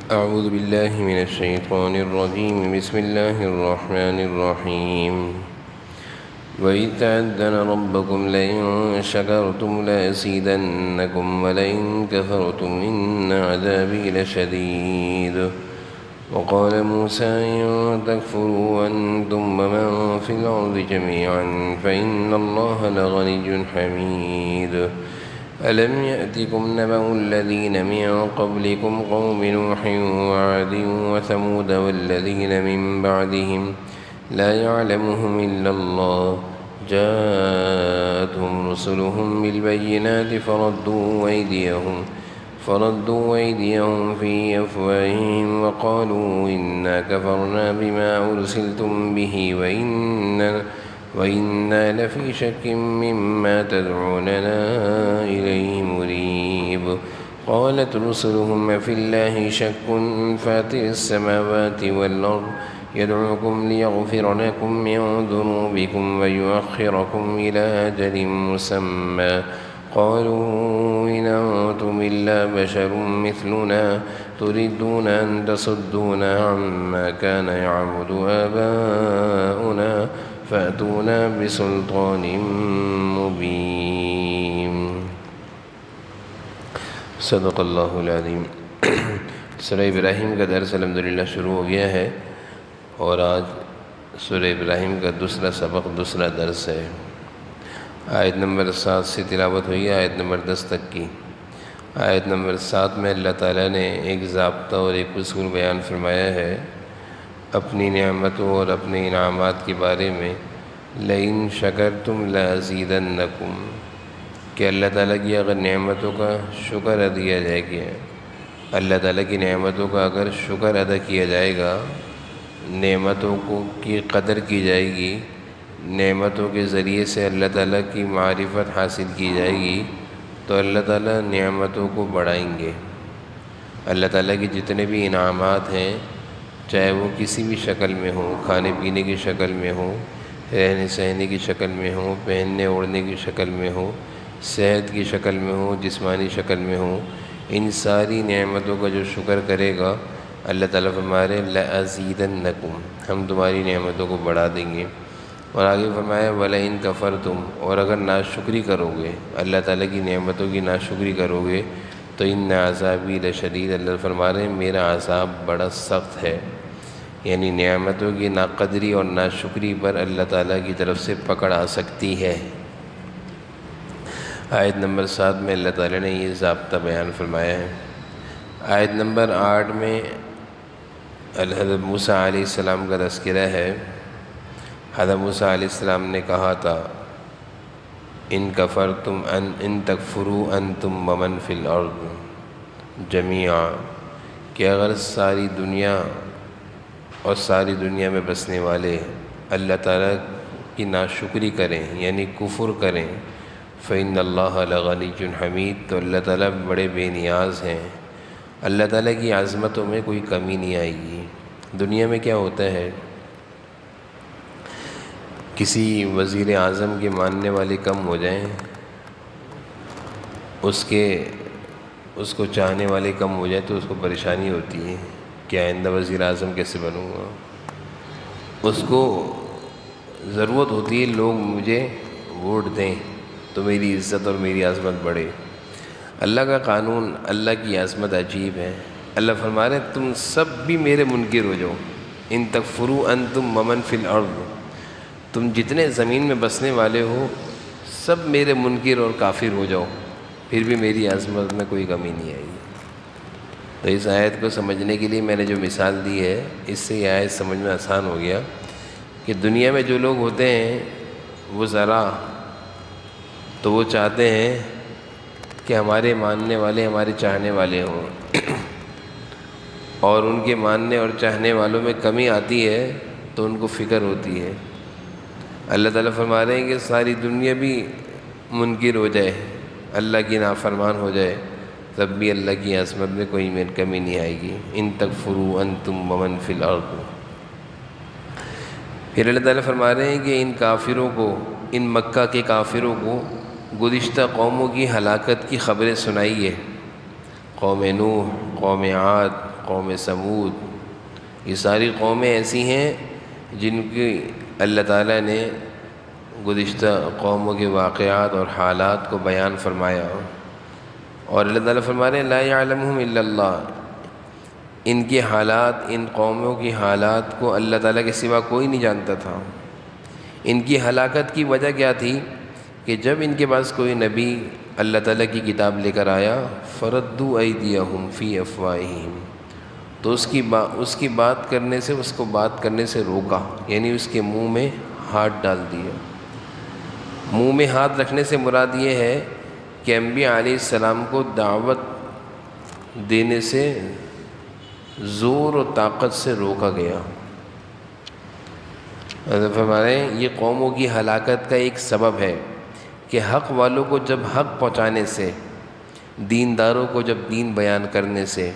أعوذ بالله من الشيطان الرجيم بسم الله الرحمن الرحيم وإذ تأذن ربكم لئن شكرتم لأزيدنكم ولئن كفرتم إن عذابي لشديد وقال موسى إن تكفروا أنتم ومن في الأرض جميعا فإن الله لغني حميد ألم يأتكم نبأ الذين من قبلكم قوم نوح وعاد وثمود والذين من بعدهم لا يعلمهم إلا الله جاءتهم رسلهم بالبينات فردوا أيديهم في أفواههم وقالوا إنا كفرنا بما أرسلتم به وإنا لفي شك مما تدعوننا إليه مريب قالت رسلهم في الله شك فاتر السماوات والأرض يدعوكم ليغفر لكم من ذنوبكم ويؤخركم إلى أجل مسمى قالوا إن أنتم إلا بشر مثلنا تريدون أن تصدونا عما كان يعبد آباؤنا فأتونا بسلطان مبين صدق اللہ العظیم۔ سورہ ابراہیم کا درس الحمدللہ شروع ہو گیا ہے اور آج سورہ ابراہیم کا دوسرا سبق، دوسرا درس ہے۔ آیت نمبر 7 سے تلاوت ہوئی ہے آیت نمبر 10 تک کی۔ آیت نمبر 7 میں اللہ تعالیٰ نے ایک ضابطہ اور ایک اصول بیان فرمایا ہے اپنی نعمتوں اور اپنے انعامات کے بارے میں۔ لئن شکرتم لازیدنکم، کہ اللہ تعالیٰ کی اگر نعمتوں کا شکر ادا کیا جائے گا، اللہ تعالیٰ کی نعمتوں کا اگر شکر ادا کیا جائے گا، نعمتوں کی قدر کی جائے گی، نعمتوں کے ذریعے سے اللہ تعالیٰ کی معرفت حاصل کی جائے گی، تو اللہ تعالیٰ نعمتوں کو بڑھائیں گے۔ اللہ تعالیٰ کے جتنے بھی انعامات ہیں، چاہے وہ کسی بھی شکل میں ہوں، کھانے پینے کی شکل میں ہوں، رہنے سہنے کی شکل میں ہوں، پہننے اوڑھنے کی شکل میں ہوں، صحت کی شکل میں ہوں، جسمانی شکل میں ہوں، ان ساری نعمتوں کا جو شکر کرے گا، اللہ تعالیٰ فرمائے لَأَزِيدَنَّكُمْ، ہم تمہاری نعمتوں کو بڑھا دیں گے۔ اور آگے فرمایا وَلَئِن كَفَرْتُمْ، اور اگر ناشکری کرو گے، اللہ تعالیٰ کی نعمتوں کی ناشکری کرو گے تو اِنَّ عَذَابِي لَشَدِيدٌ، اللہ فرما رہے ہیں میرا عذاب بڑا سخت ہے، یعنی نعمتوں کی ناقدری اور ناشکری پر اللہ تعالیٰ کی طرف سے پکڑ آ سکتی ہے۔ آیت نمبر 7 میں اللہ تعالیٰ نے یہ ضابطہ بیان فرمایا ہے۔ آیت نمبر 8 میں حضرت موسیٰ علیہ السلام کا تذکرہ ہے۔ حضرت موسیٰ علیہ السلام نے کہا تھا ان کفرتم ان تکفروا انتم ومن فی الارض جمیعا، کہ اگر ساری دنیا اور ساری دنیا میں بسنے والے اللہ تعالیٰ کی ناشکری کریں، یعنی کفر کریں، فإن اللہ لغنی حمید، تو اللہ تعالیٰ بڑے بے نیاز ہیں، اللہ تعالیٰ کی عظمتوں میں کوئی کمی نہیں آئے گی۔ دنیا میں کیا ہوتا ہے، کسی وزیر اعظم کے ماننے والے کم ہو جائیں، اس کو چاہنے والے کم ہو جائیں تو اس کو پریشانی ہوتی ہے کہ آئندہ وزیر اعظم کیسے بنوں گا۔ اس کو ضرورت ہوتی ہے لوگ مجھے ووٹ دیں تو میری عزت اور میری عظمت بڑھے۔ اللہ کا قانون، اللہ کی عظمت عجیب ہے۔ اللہ فرما رہے ہیں تم سب بھی میرے منکر ہو جاؤ، ان تکفروا انتم ومن فی الارض، تم جتنے زمین میں بسنے والے ہو سب میرے منکر اور کافر ہو جاؤ، پھر بھی میری عظمت میں کوئی کمی نہیں آئے گی۔ تو اس آیت کو سمجھنے کے لیے میں نے جو مثال دی ہے، اس سے یہ آیت سمجھ میں آسان ہو گیا کہ دنیا میں جو لوگ ہوتے ہیں وہ ذرا تو وہ چاہتے ہیں کہ ہمارے ماننے والے ہمارے چاہنے والے ہوں، اور ان کے ماننے اور چاہنے والوں میں کمی آتی ہے تو ان کو فکر ہوتی ہے۔ اللہ تعالیٰ فرما رہے ہیں کہ ساری دنیا بھی منکر ہو جائے، اللہ کی نافرمان ہو جائے، تب بھی اللہ کی عظمت میں کوئی کمی نہیں آئے گی۔ ان تکفروا انتم ومن فی الارض، پھر اللہ تعالیٰ فرما رہے ہیں کہ ان کافروں کو، ان مکہ کے کافروں کو گزشتہ قوموں کی ہلاکت کی خبریں سنائیے، قوم نوح، قوم عاد، قوم سمود، یہ ساری قومیں ایسی ہیں جن کی اللہ تعالیٰ نے گزشتہ قوموں کے واقعات اور حالات کو بیان فرمایا، اور اللہ تعالیٰ فرما رہے ہیں لا یعلمہم الا اللہ، ان کے حالات، ان قوموں کی حالات کو اللہ تعالیٰ کے سوا کوئی نہیں جانتا تھا۔ ان کی ہلاکت کی وجہ کیا تھی کہ جب ان کے پاس کوئی نبی اللہ تعالیٰ کی کتاب لے کر آیا فردوا ایدیہم فی افواہہم، تو اس کی بات کرنے سے، اس کو بات کرنے سے روکا، یعنی اس کے منہ میں ہاتھ ڈال دیا۔ منہ میں ہاتھ رکھنے سے مراد یہ ہے کہ انبیاء علیہ السلام کو دعوت دینے سے زور و طاقت سے روکا گیا۔ حضرت ہمارے یہ قوموں کی ہلاکت کا ایک سبب ہے کہ حق والوں کو جب حق پہنچانے سے، دینداروں کو جب دین بیان کرنے سے،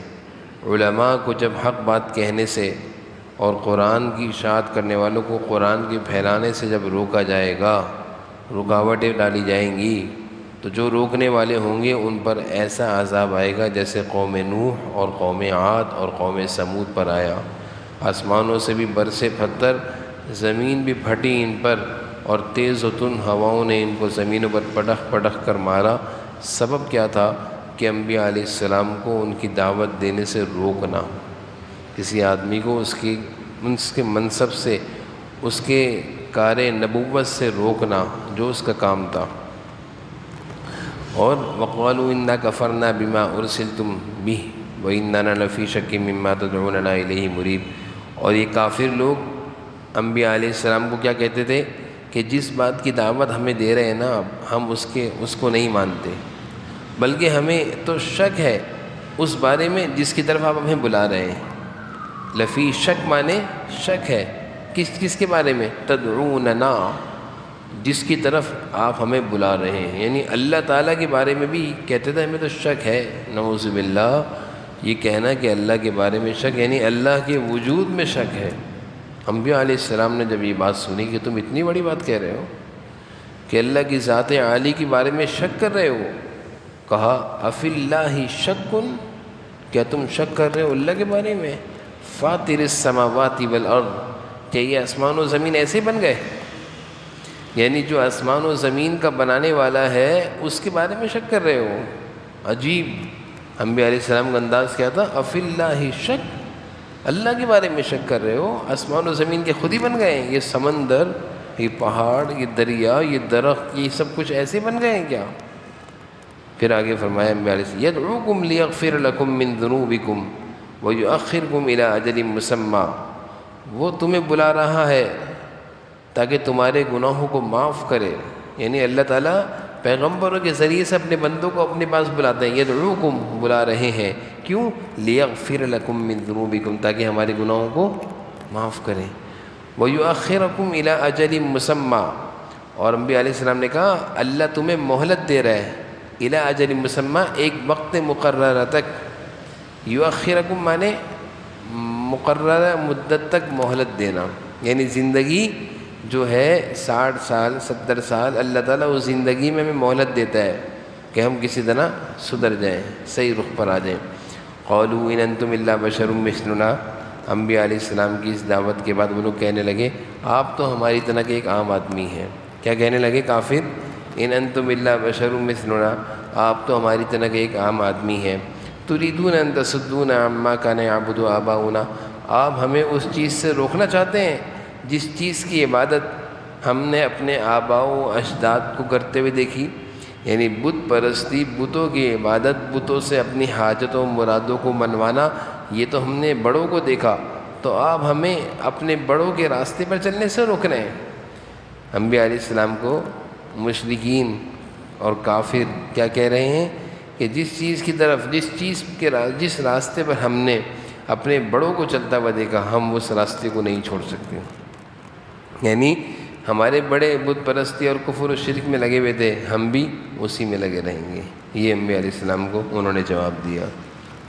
علماء کو جب حق بات کہنے سے، اور قرآن کی اشاعت کرنے والوں کو قرآن کے پھیلانے سے جب روکا جائے گا، رکاوٹیں ڈالی جائیں گی، تو جو روکنے والے ہوں گے ان پر ایسا عذاب آئے گا جیسے قوم نوح اور قوم عاد اور قوم سمود پر آیا۔ آسمانوں سے بھی برسے پتھر، زمین بھی پھٹی ان پر، اور تیز و تند ہواؤں نے ان کو زمینوں پر پٹخ پٹخ کر مارا۔ سبب کیا تھا کہ انبیاء علیہ السلام کو ان کی دعوت دینے سے روکنا، کسی آدمی کو اس کے منصب سے، اس کے کار نبوت سے روکنا، جو اس کا کام تھا۔ اور وقالوا انا کفرنا بما ارسلتم بہ واننا لفی شک مما تدعوننا الیہ مریب، اور یہ کافر لوگ انبیاء علیہ السلام کو کیا کہتے تھے کہ جس بات کی دعوت ہمیں دے رہے ہیں نا، ہم اس کو نہیں مانتے، بلکہ ہمیں تو شک ہے اس بارے میں جس کی طرف آپ ہمیں بلا رہے ہیں۔ لفی شک مانے شک ہے، کس کے بارے میں؟ تدعوننا، جس کی طرف آپ ہمیں بلا رہے ہیں، یعنی اللہ تعالیٰ کے بارے میں بھی کہتے تھے ہمیں تو شک ہے۔ نعوذ باللہ، یہ کہنا کہ اللہ کے بارے میں شک، یعنی اللہ کے وجود میں شک ہے۔ انبیاء علیہ السلام نے جب یہ بات سنی کہ تم اتنی بڑی بات کہہ رہے ہو کہ اللہ کی ذات عالی کے بارے میں شک کر رہے ہو، کہا افی اللہ شک، کیا تم شک کر رہے ہو اللہ کے بارے میں؟ فاطر السماوات والارض، کیا یہ آسمان و زمین ایسے بن گئے؟ یعنی جو آسمان و زمین کا بنانے والا ہے اس کے بارے میں شک کر رہے ہو؟ عجیب، انبیاء علیہ السلام کا انداز کیا تھا؟ افی اللہ شک، اللہ کے بارے میں شک کر رہے ہو؟ آسمان و زمین کے خود ہی بن گئے ہیں، یہ سمندر، یہ پہاڑ، یہ دریا، یہ درخت، یہ سب کچھ ایسے بن گئے ہیں کیا؟ پھر آگے فرمایا انبیاء علیہ السلام یدعوکم لیغفر لکم من ذنوبکم ویؤخرکم الی اجل مسمی، وہ تمہیں بلا رہا ہے تاکہ تمہارے گناہوں کو معاف کرے، یعنی اللہ تعالیٰ پیغمبروں کے ذریعے سے اپنے بندوں کو اپنے پاس بلاتے ہیں۔ یدعوکم، بلا رہے ہیں، کیوں؟ لیغفر لکم من ذنوبکم، تاکہ ہمارے گناہوں کو معاف کریں۔ ویؤخرکم الی اجل مسمی، اور انبیاء علیہ السلام نے کہا اللہ تمہیں مہلت دے رہا ہے، الی اجل مسمی، ایک وقت مقررہ تک۔ یؤخرکم مانے مقررہ مدت تک مہلت دینا، یعنی زندگی جو ہے 60 سال 70 سال، اللہ تعالیٰ اس زندگی میں ہمیں مہلت دیتا ہے کہ ہم کسی طرح سدھر جائیں، صحیح رخ پر آ جائیں۔ قالوا ان انتم الا بشر مثلنا، انبیاء علیہ السلام کی اس دعوت کے بعد وہ لوگ کہنے لگے آپ تو ہماری طرح کے ایک عام آدمی ہیں۔ کیا کہنے لگے کافر؟ ان انتم الا بشر مثلنا، آپ تو ہماری طرح کے ایک عام آدمی ہیں۔ تريدون ان تصدونا عما كان يعبد آباؤنا، آپ ہمیں اس چیز سے روکنا چاہتے ہیں جس چیز کی عبادت ہم نے اپنے آباء و اجداد کو کرتے ہوئے دیکھی، یعنی بت پرستی، بتوں کی عبادت، بتوں سے اپنی حاجتوں مرادوں کو منوانا، یہ تو ہم نے بڑوں کو دیکھا، تو آپ ہمیں اپنے بڑوں کے راستے پر چلنے سے روک رہے ہیں۔ انبیاء علیہ السلام کو مشرکین اور کافر کیا کہہ رہے ہیں کہ جس چیز کی طرف، جس راستے پر ہم نے اپنے بڑوں کو چلتا ہوا دیکھا، ہم اس راستے کو نہیں چھوڑ سکتے، یعنی ہمارے بڑے بت پرستی اور کفر و شرک میں لگے ہوئے تھے، ہم بھی اسی میں لگے رہیں گے۔ یہ انبیاء علیہ السلام کو انہوں نے جواب دیا۔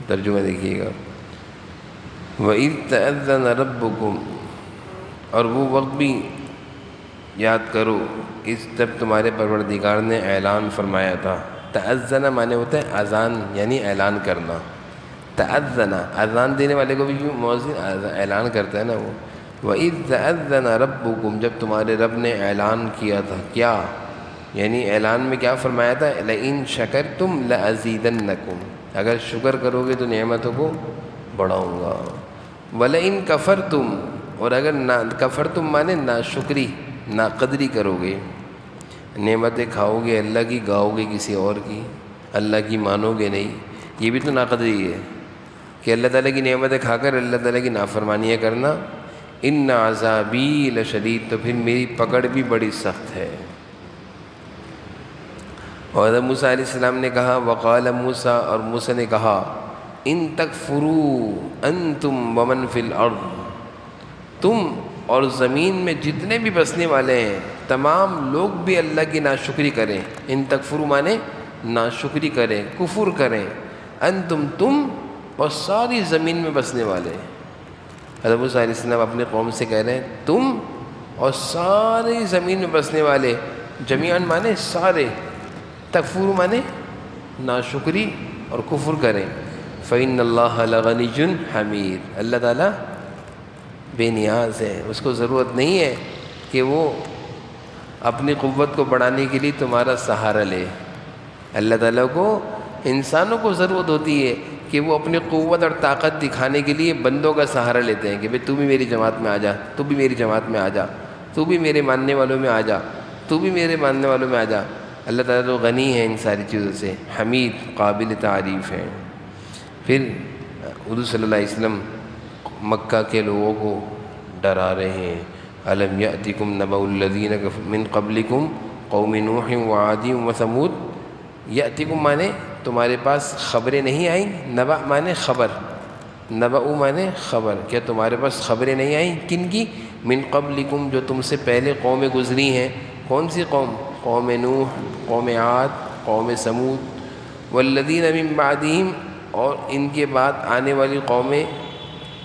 ترجمہ دیکھیے گا، وَإِذْ تَأَذَّنَ رَبُّكُمْ، اور وہ وقت بھی یاد کرو اس جب تمہارے پروردگار نے اعلان فرمایا تھا۔ تأذن مانے ہوتا ہے اذان، یعنی اعلان کرنا، تأذن، اذان دینے والے کو بھی مؤذن اعلان کرتا ہے نا وہ. وَإِذْ تَأَذَّنَ رَبُّكُمْ، جب تمہارے رب نے اعلان کیا تھا. کیا یعنی اعلان میں کیا فرمایا تھا؟ لَإِن شَكَرْتُمْ لَأَزِيدَنَّكُمْ، اگر شکر کرو گے تو نعمتوں کو بڑھاؤں گا. وَلَئِن كَفَرْتُمْ، اور اگر کفرتم مانے ناشکری ناقدری کرو گے، نعمتیں کھاؤ گے اللہ کی، گاؤ گے کسی اور کی، اللہ کی مانو گے نہیں، یہ بھی تو ناقدری ہے کہ اللہ تعالیٰ کی نعمتیں کھا کر اللہ تعالیٰ کی نافرمانیاں کرنا. ان عذابی لشدید، تو پھر میری پکڑ بھی بڑی سخت ہے. اور حضرت موسیٰ علیہ السلام نے کہا وقال موسیٰ، اور موسیٰ نے کہا ان تکفروا انتم ومن فی الارض، تم اور زمین میں جتنے بھی بسنے والے ہیں تمام لوگ بھی اللہ کی ناشکری کریں. ان تکفروا مانے ناشکری کریں، کفر کریں. انتم تم اور ساری زمین میں بسنے والے. حضرت موسیٰ علیہ السلام اپنے قوم سے کہہ رہے ہیں تم اور ساری زمین میں بسنے والے، جمیعاً مانے سارے، تکفر مانے ناشکری اور کفر کریں. فإن اللہ لغنی حمید، اللہ تعالیٰ بے نیاز ہے، اس کو ضرورت نہیں ہے کہ وہ اپنی قوت کو بڑھانے کے لیے تمہارا سہارا لے. اللہ تعالیٰ کو انسانوں کو ضرورت ہوتی ہے کہ وہ اپنی قوت اور طاقت دکھانے کے لیے بندوں کا سہارا لیتے ہیں کہ بھئی تو بھی میری جماعت میں آ جا، تو بھی میری جماعت میں آ جا، تو بھی میرے ماننے والوں میں آ جا، تو بھی میرے ماننے والوں میں آ جا. اللہ تعالیٰ تو غنی ہے ان ساری چیزوں سے، حمید، قابل تعریف ہے. پھر حضور صلی اللہ علیہ وسلم مکہ کے لوگوں کو ڈرا رہے ہیں. الم یأتکم نبأ الذین من قبلکم قوم نوح وعاد وثمود. یأتکم مانے تمہارے پاس خبریں نہیں آئیں، نبأ مانے خبر، نبأ مانے خبر. کیا تمہارے پاس خبریں نہیں آئیں؟ کن کی؟ من قبلکم، جو تم سے پہلے قومیں گزری ہیں. کون سی قوم؟ قوم نوح، قوم عاد، قوم سمود. والذین من بعدہم، اور ان کے بعد آنے والی قومیں،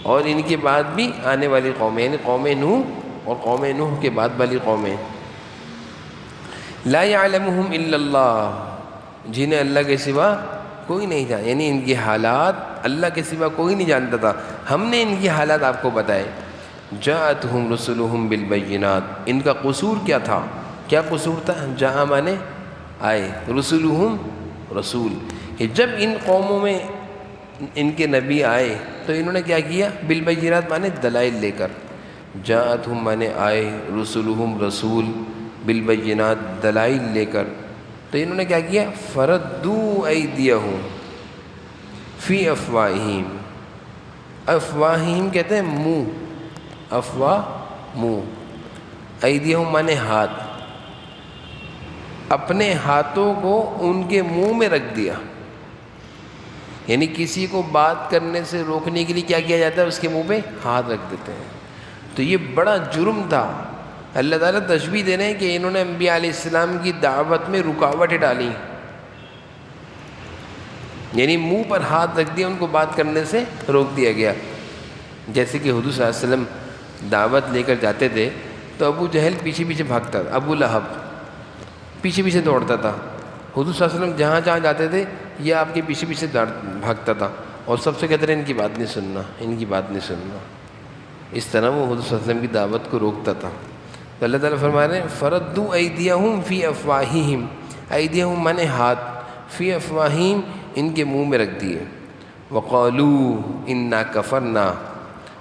اور ان کے بعد بھی آنے والی قومیں، یعنی قوم نوح اور قوم نوح کے بعد والی قومیں. لا یعلمہم الا اللہ، جنہیں اللہ کے سوا کوئی نہیں جانتا، یعنی ان کی حالات اللہ کے سوا کوئی نہیں جانتا تھا، ہم نے ان کی حالات آپ کو بتائے. جاءتہم رسلہم بالبینات، ان کا قصور کیا تھا؟ کیا قصور تھا؟ جہاں مانے آئے، رسلہم رسول، کہ جب ان قوموں میں ان کے نبی آئے تو انہوں نے کیا کیا؟ بالبینات مانے دلائل لے کر. جاءتہم مانے آئے، رسلہم رسول، بالبینات دلائل لے کر. تو انہوں نے کیا کیا؟ فردوا ایدیہم فی افواہہم. افواہہم کہتے ہیں منہ، افواہ منہ، ایدیہم مانے ہاتھ، اپنے ہاتھوں کو ان کے منہ میں رکھ دیا. یعنی کسی کو بات کرنے سے روکنے کے لیے کیا کیا جاتا ہے؟ اس کے منہ پہ ہاتھ رکھ دیتے ہیں. تو یہ بڑا جرم تھا. اللہ تعالیٰ تشبیہ دے رہے ہیں کہ انہوں نے انبیاء علیہ السلام کی دعوت میں رکاوٹیں ڈالیں، یعنی منہ پر ہاتھ رکھ دیا، ان کو بات کرنے سے روک دیا گیا. جیسے کہ حضور صلی اللہ علیہ وسلم دعوت لے کر جاتے تھے تو ابو جہل پیچھے پیچھے بھاگتا تھا، ابو لہب پیچھے پیچھے دوڑتا تھا. حضور صلی اللہ علیہ وسلم جہاں جہاں جاتے تھے یہ آپ کے پیچھے پیچھے بھاگتا تھا اور سب سے کہتے رہے ان کی بات نہیں سننا، ان کی بات نہیں سننا. اس طرح وہ حضور صلی اللہ علیہ وسلم کی دعوت کو روکتا تھا. تو اللہ تعالیٰ فرما رہے ہیں فردوا ایدیہم فی افواہہم، ایدیہم مانے ہاتھ، فی افواہہم ان کے منہ میں رکھ دیے. وقالوا انا کفرنا،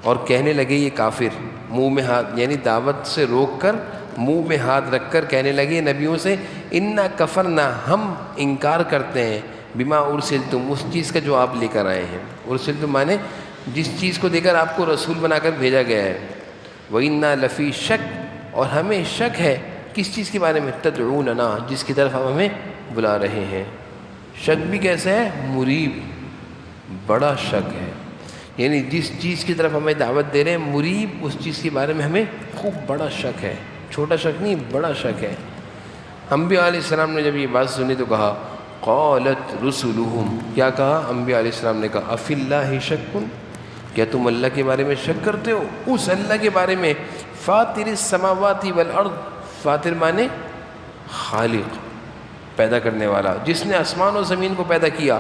اور کہنے لگے یہ کافر، منہ میں ہاتھ یعنی دعوت سے روک کر منہ میں ہاتھ رکھ کر کہنے لگے نبیوں سے انا کفرنا، ہم انکار کرتے ہیں، بما ارسلتم، اس چیز کا جو آپ لے کر آئے ہیں. ارسلتم مانے جس چیز کو دے کر آپ کو رسول بنا کر بھیجا گیا ہے. وَإِنَّا لَفِي شَكٍّ، اور ہمیں شک ہے کس چیز کے بارے میں؟ تدعوننا، جس کی طرف آپ ہمیں بلا رہے ہیں. شک بھی کیسے ہے؟ مریب، بڑا شک ہے. یعنی جس چیز کی طرف ہمیں دعوت دے رہے ہیں مریب، اس چیز کے بارے میں ہمیں خوب بڑا شک ہے، چھوٹا شک نہیں، بڑا شک ہے. انبیاء علیہ السلام نے جب یہ بات سنی تو کہا قالت رسلہم، کیا کہا؟ انبیاء علیہ السلام نے کہا افی اللہ شک، کیا تم اللہ کے بارے میں شک کرتے ہو؟ اس اللہ کے بارے میں فاطر السماوات والارض، فاطر مانے خالق، پیدا کرنے والا، جس نے آسمان و زمین کو پیدا کیا.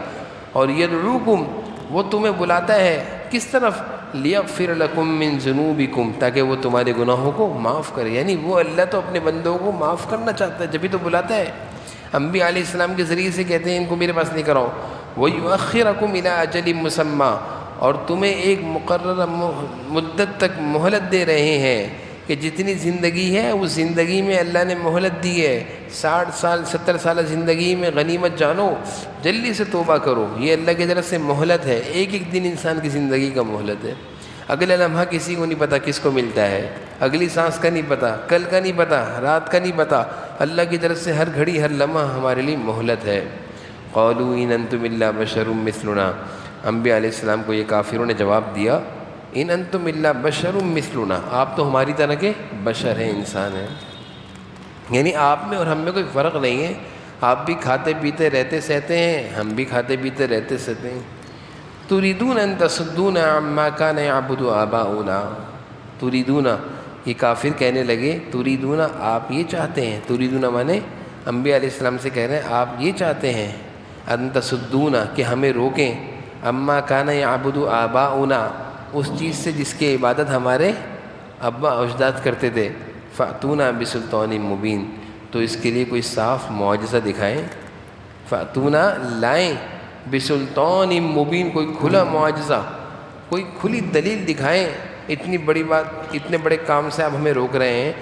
اور یدعوکم، وہ تمہیں بلاتا ہے کس طرف؟ لیغفر لکم من ذنوبکم، تاکہ وہ تمہارے گناہوں کو معاف کرے. یعنی وہ اللہ تو اپنے بندوں کو معاف کرنا چاہتا ہے، جبھی تو بلاتا ہے. انبیاء علیہ السلام کے ذریعے سے کہتے ہیں ان کو میرے پاس لے کر آؤ. وَيُؤَخِّرَكُمْ إِلَىٰ أَجَلٍ مُّسَمًّى، اور تمہیں ایک مقررہ مدت تک مہلت دے رہے ہیں کہ جتنی زندگی ہے اس زندگی میں اللہ نے مہلت دی ہے. 60 سال 70 سالہ زندگی میں غنیمت جانو، جلدی سے توبہ کرو. یہ اللہ کی طرف سے مہلت ہے. ایک ایک دن انسان کی زندگی کا مہلت ہے. اگلا لمحہ کسی کو نہیں پتہ کس کو ملتا ہے، اگلی سانس کا نہیں پتہ، کل کا نہیں پتہ، رات کا نہیں پتہ. اللہ کی طرف سے ہر گھڑی ہر لمحہ ہمارے لیے مہلت ہے. قالوا ان انتم الا بشر مثلنا، انبیاء علیہ السلام کو یہ کافروں نے جواب دیا، ان انتم الا بشر مثلنا، آپ تو ہماری طرح کے بشر ہیں، انسان ہیں. یعنی آپ میں اور ہم میں کوئی فرق نہیں ہے. آپ بھی کھاتے پیتے رہتے سہتے ہیں، ہم بھی کھاتے پیتے رہتے سہتے ہیں. تريدون ان تصدون عما كان يعبد آباؤنا. تريدون، یہ کافر کہنے لگے تريدون، آپ یہ چاہتے ہیں. تريدون مانے انبیاء علیہ السلام سے کہہ رہے ہیں آپ یہ چاہتے ہیں ان تصدون، کہ ہمیں روکیں، عما كان يعبد آباؤنا، اس چیز سے جس کی عبادت ہمارے ابا اجداد کرتے تھے. فأتونا بسلطان مبین، تو اس کے لیے کوئی صاف معجزہ دکھائیں. فأتونا، لائیں، بسلطان مبین، کوئی کھلا معجزہ، کوئی کھلی دلیل دکھائیں. اتنی بڑی بات، اتنے بڑے کام سے آپ ہمیں روک رہے ہیں.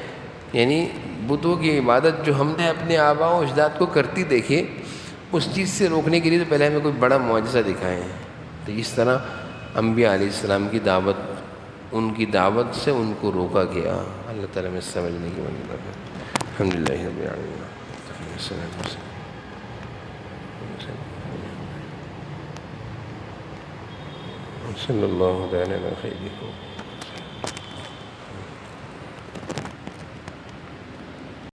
یعنی بتوں کی عبادت جو ہم نے اپنے آباء و اجداد کو کرتی دیکھے، اس چیز سے روکنے کے لیے تو پہلے ہمیں کوئی بڑا معجزہ دکھائیں. تو اس طرح انبیاء علیہ السلام کی دعوت، ان کی دعوت سے ان کو روکا گیا. اللہ تعالیٰ میں سمجھنے کی مدد کرے. الحمد للہ رب العالمین. صلی اللہ علیہ وسلم.